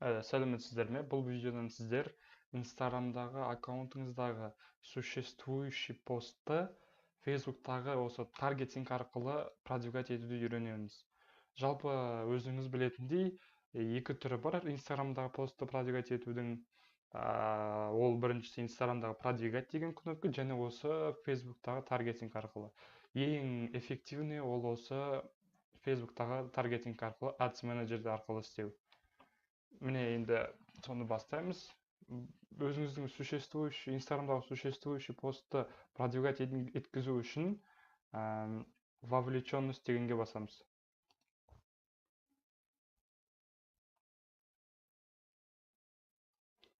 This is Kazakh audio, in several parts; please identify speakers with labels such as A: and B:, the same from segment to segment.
A: Сәлеметсіздер ме? Бұл видеодан сіздер Инстаграмдағы аккаунтыңыздағы существующий постты Фейсбуктағы осы таргетинг арқылы продвигать етуді үйренеміз. Жалпы өзіңіз білетіндей, екі түрі бар Инстаграмдағы постты продвигать етудің. Ол біріншісі Инстаграмдағы продвигать деген кнопка, және осы Фейсбуктағы таргетинг арқылы. Ең эффективный ол осы Фейсбуктағы таргетинг арқылы, Ads менеджер арқылы істеу. Міне енді соны бастаймыз. Өзіңіздің Инстаграмдағы существующий постты продвигать еткізу үшін вовлеченность дегенге басамыз.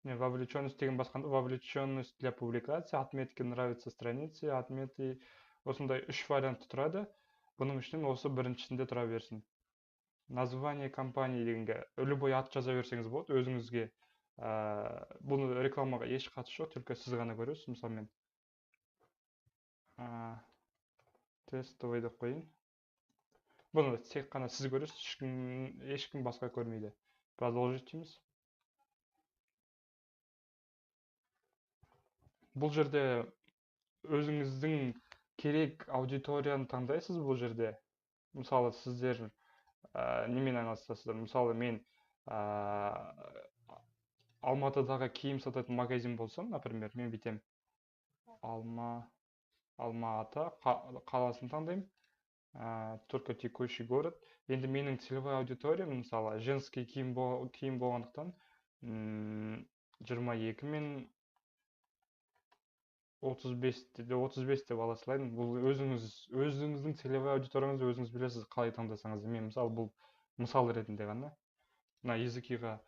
A: Вовлеченность деген басқанда, вовлеченность для публикации, отметки нравится странице, отметки осындай үш вариантты тұрады. Бұның үшін осы біріншісінде тұра берсін. Название компании дегенге любой ат жаза берсеңіз болады өзіңізге. Бұны рекламаға еш қатысы жоқ, только сіз ғана көресіз. Мысалы мен тестовый деп қойын. Бұны тек қана сіз көресіз, ешкім басқа көрмейді. Продолжить дейміз. Бұл жерде өзіңіздің керек аудиторияны таңдайсыз. Бұл жерде мысалы сіздер немен айналысасыздар? Мысалы мен Алматыдағы киім сататын магазин болсам, например, мен бүйтем Алма-Ата қаласын таңдаймын. Только текущий город. Енді менің целевой аудиториям, мысалы, женский киім болғандықтан 22 мен 35 деп ала салайын. Бұл өзіңіздің целевой аудиторияңызды өзіңіз білесіз қалай таңдасаңыз. Мен мысалы бұл мысал ретінде ғана. Мына языкиға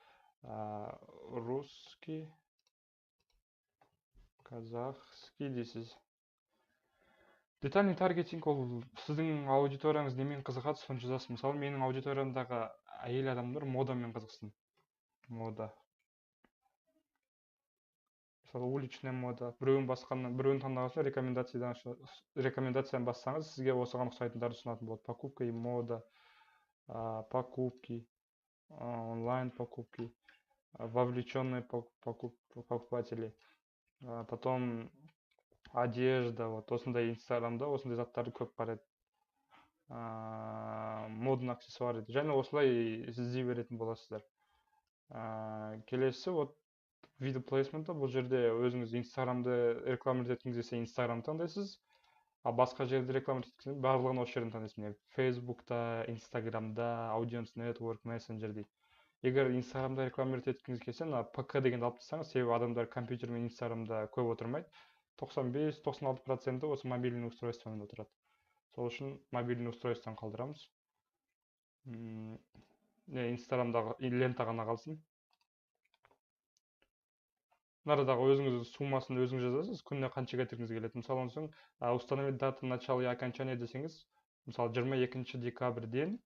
A: русский, казахский дейсіз. Детальный таргетинг ол сіздің аудиторияңыз немен қызығады, соны жазасыз. Мысалы, менің аудиториямдағы әйел адамдар модамен қызықсын. Мода. Мысалы, уличная мода. Біреуін таңдағанда рекомендацияны бассаңыз, сізге осыған ұқсайтындарды ұсынатын болады. Покупка и мода, покупки, онлайн покупки, вовлеченные покупатели. Потом одежда, вот осындай Инстаграмда осындай заттарды көп қарайды. Модный аксессуар, және осылай іздей беретін боласыздар. Келесі, вот видео плейсментті, бұл жерде өзіңіз Инстаграмды реклама еткіңіз келсе Инстаграм таңдайсыз, басқа жерде реклама еткіңіз барлығын осы жерден таңдайсыз. Фейсбукта, Инстаграмда, Audience Network, Messenger дейді. Егер Инстаграмда реклама еткіңіз келсе, ПК дегенді алып тастаңыз, себебі адамдар компьютер мен Инстаграмда көп отырмайды. 95-96% осы мобильный устройстводан отырады. Сол үшін мобильный устройстводан қалдырамыз. Инстаграмдағы лента ғана қалсын. Нарадағы өзіңіздің суммасын өзіңіз жазасыз, күніне қанша кетіргіңіз келеді. Мысалы, соң установить дата начала и окончания десеңіз, мысалы 22 декабрьден,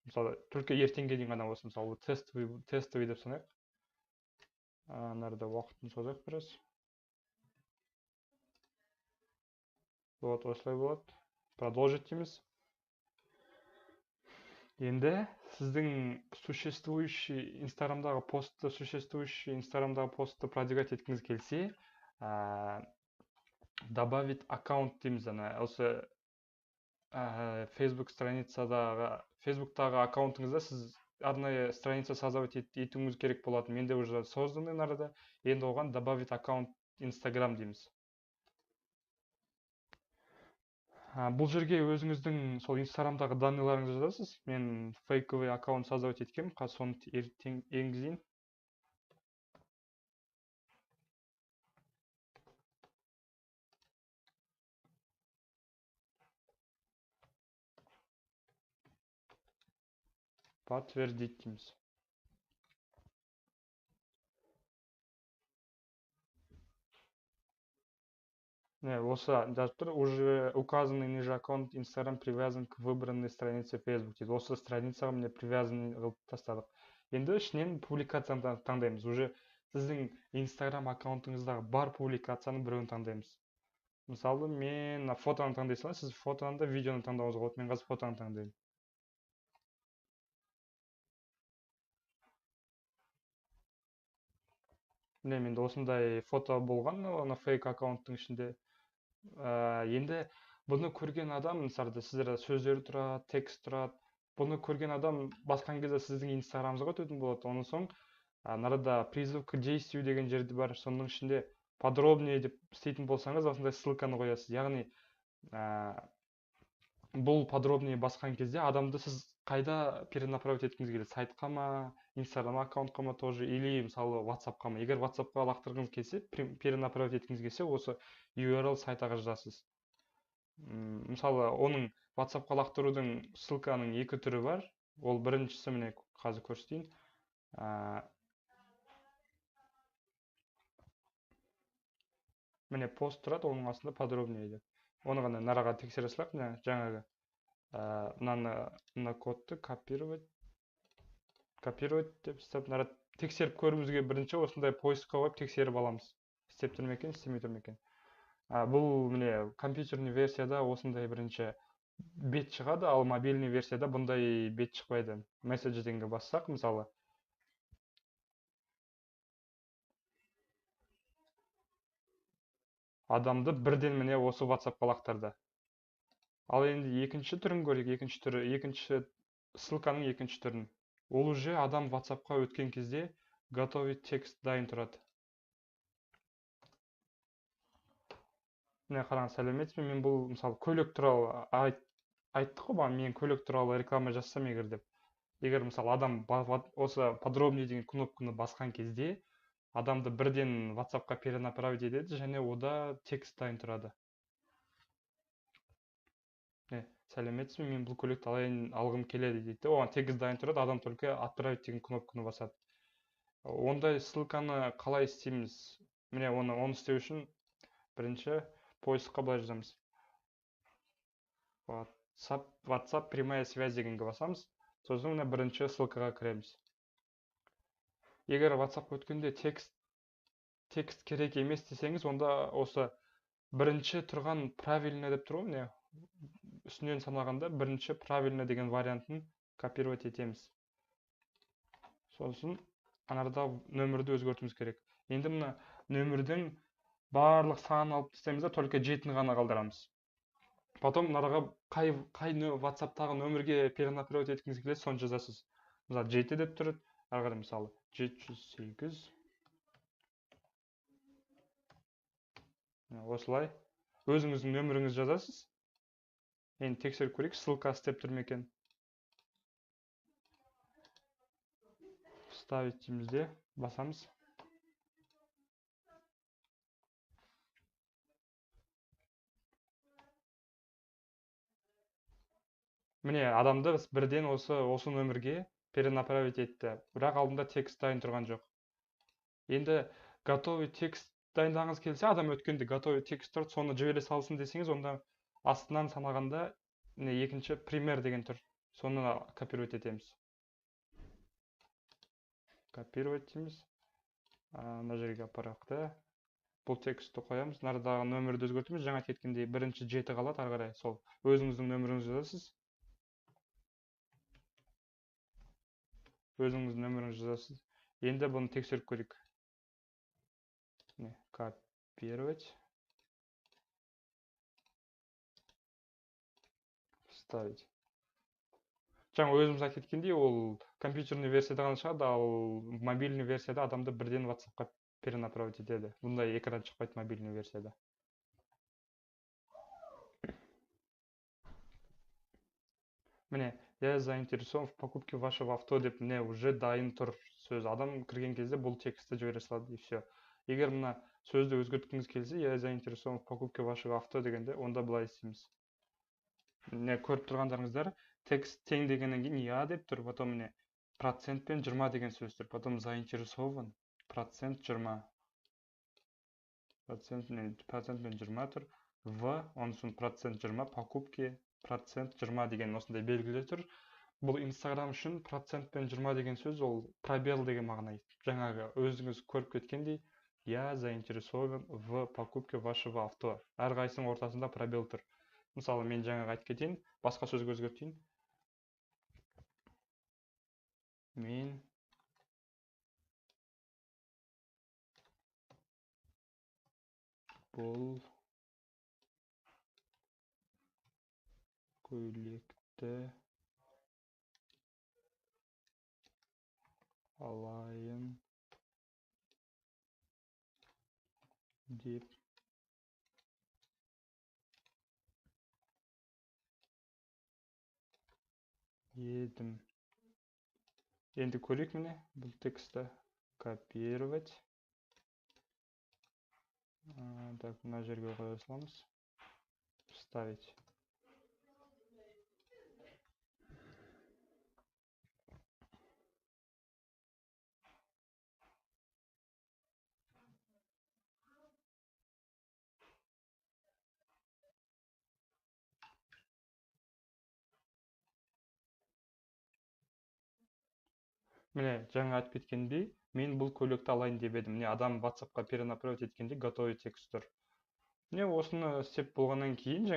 A: мысалы только ертеңге дейін ғана болсын. Мысалы тестовый деп санайық. Нарада уақытын созайық біраз. Вот, осылай болады. Продолжить дейміз. Енді сіздің Инстаграмдағы постты продвигать еткіңіз келсе, добавить аккаунт дейміз. Осы Фейсбуктағы аккаунтыңызда сіз арнайы страница создавать етуіңіз керек болады. Менде уже созданный нарада. Енді оған добавить аккаунт Инстаграм дейміз. Бұл жерге өзіңіздің сол Инстаграмдағы данныйларыңызды жазасыз. Мен фейковый аккаунт создавать еткем, соны енгізейін. Подтвердить дейміз. Осы жазып тұр, уже указанный ниже аккаунт Instagram привязан к выбранной странице Facebook дейді. Осы страницаға мне привязан қылып тастадық. Енді ішінен публикацияны таңдаймыз. Уже сіздің Instagram аккаунтыңыздағы бар публикацияны біреуін таңдаймыз. Мысалы, мен фотоны таңдай салайын, сіз фотоны да видеоны таңдауыңызға болады. Мен қазір фотоны таңдаймын. міне менде осындай фото болған, ана фейк аккаунттың ішінде. Енді бұны көрген адам, мысалы сіздерде сөздер тұрады, текст тұрады. Бұны көрген адам басқан кезде сіздің инстаграмыңызға өтетін болады. Оның соң нарада призыв к действию деген жерде бар. Соның ішінде подробнее деп істейтін болсаңыз, осындай ссылканы қоясыз. Яғни бұл подробнее басқан кезде адамды сіз қайда перенаправить еткіңіз келеді? Сайтқа ма, инстаграм аккаунтқа ма тоже, или мысалы ватсапқа ма? Егер ватсапқа лақтырғыңыз келсе, перенаправить еткіңіз келсе, осы URL сайтаға жазасыз. Мысалы оның ватсапқа лақтырудың ссылканың екі түрі бар. Ол біріншісі, міне қазір көрсетейін. Міне пост тұрады, оның астында подробнее деп. Оны ғана нараға тексере салайық, міне жаңағы мына кодты копировать деп істеп, тексеріп көруімізге бірінші осындай поискқа қойып тексеріп аламыз. Істеп тұр ма екен, істемей тұр ма екен. Бұл міне компьютерный версияда осындай бірінші бет шығады, ал мобильный версияда бұндай бет шықпайды. Месседжденге бассақ, мысалы, адамды бірден міне осы WhatsApp-қа лақтырды. Ал енді екінші түрін көрейік, екінші ссылканың екінші түрін. Ол уже адам WhatsApp-қа өткен кезде готовить текст дайын тұрады. Міне қараңыз, сәлеметсіз бе? Мен бұл мысалы көйлек туралы айттық қой, мен көйлек туралы реклама жазсам егер деп. Егер мысалы адам осы подробнее деген кнопканы басқан кезде адамды бірден WhatsApp-қа перенаправить етеді, және ода текст дайын тұрады. Сәлеметсіз бе? Мен бұл көйлекті алғым келеді дейді. Оған текст дайын тұрады, адам только отправить деген кнопканы басады. Ондай ссылканы қалай істейміз? Міне оны істеу үшін бірінші поискқа былай жазамыз. WhatsApp прямая связь дегенге басамыз. Сосын мына бірінші ссылкаға кіреміз. Егер WhatsApp өткенде текст керек емес десеңіз, онда осы бірінші тұрған правильно деп тұр ғой, міне үстінен санағанда бірінші правильно деген вариантын копировать етеміз. Сосын анарда нөмірді өзгертуіміз керек. Енді мына нөмірдің барлық санын алып тастаймыз да, только 7-ні ғана қалдырамыз. Потом нараға қай WhatsApp-тағы нөмірге перенаправить еткіңіз келеді, соны жазасыз. Мысалы 7 деп тұрады, ары қарай мысалы 708. Осылай өзіңіздің нөміріңіз жазасыз. Енді тексеріп көрейік, ссылка істеп тұр ма екен. Вставить деймізде, басамыз. Міне адамды бірден осы нөмірге перенаправить етті, бірақ алдында текст дайын тұрған жоқ. Енді готовый текст дайындағыңыз келсе, адам өткенде готовый текст тұрды, соны жібере салсын десеңіз, онда астынан санағанда екінші пример деген тұр. Соны копировать етеміз. Копировать дейміз. Мына жерге апарақты. Бұл текстті қоямыз. Нарадағы нөмірді өзгертеміз. Жаңа кеткендей бірінші 7 қалады, ары қарай сол өзіңіздің нөміріңізді жазасыз. Өзіңіздің нөміріңізді жазасыз. Енді бұны тексеріп көрейік. Копировать. Вставить. Жаңа өзіміз әкеткендей, ол компьютерный версияда ғана шығады, ал мобильный версияда адамды бірден WhatsApp-қа перенаправить етеді. Бұндай экран шықпайды мобильный версияда. Міне, я заинтересован в покупке вашего авто деп, міне уже дайын тұр сөз. Адам кірген кезде бұл текстті жібере салады, и все. Егер мына сөзді өзгерткіңіз келсе, я заинтересован в покупке вашего авто дегенде, онда былай істейміз. Міне көріп тұрғандарыңыздар, текст тең дегеннен кейін я деп тұр, потом міне процентпен 20 деген сөз тұр, потом заинтересован, процент 20. Процентпен 20 тұр, в, онсын процент 20, покупки, процент 20 деген осындай белгілі тұр. Бұл Instagram үшін процентпен 20 деген сөз, ол пробел деген мағына. Жаңағы өзіңіз көріп кеткендей, я заинтересован в покупке вашего авто. Әрқайсының ортасында пробел тұр. Мысалы, мен жаңағы айтып кетейін, басқа сөзге өзгертейін. Мен Бұл көйлекті алайын деп едім. Енді көрейік міне бұл тексті копировать. Так, мына жерге қоя саламыз. Вставить. Міне, жаңа айтып кеткендей, мен бұл көйлекті алайын деп едім. Міне, адам WhatsApp-қа перенаправить еткенде готовый текст тұр. Міне, осыны істеп болғаннан кейін,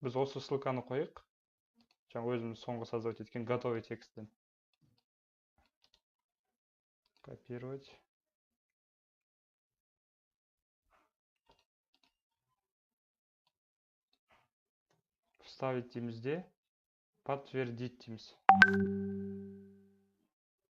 A: біз осы ссылканы қойық. Жаңа өзіміз соңғы создавать еткен готовый тексттен. Копировать. Вставить дейміз де, подтвердить дейміз.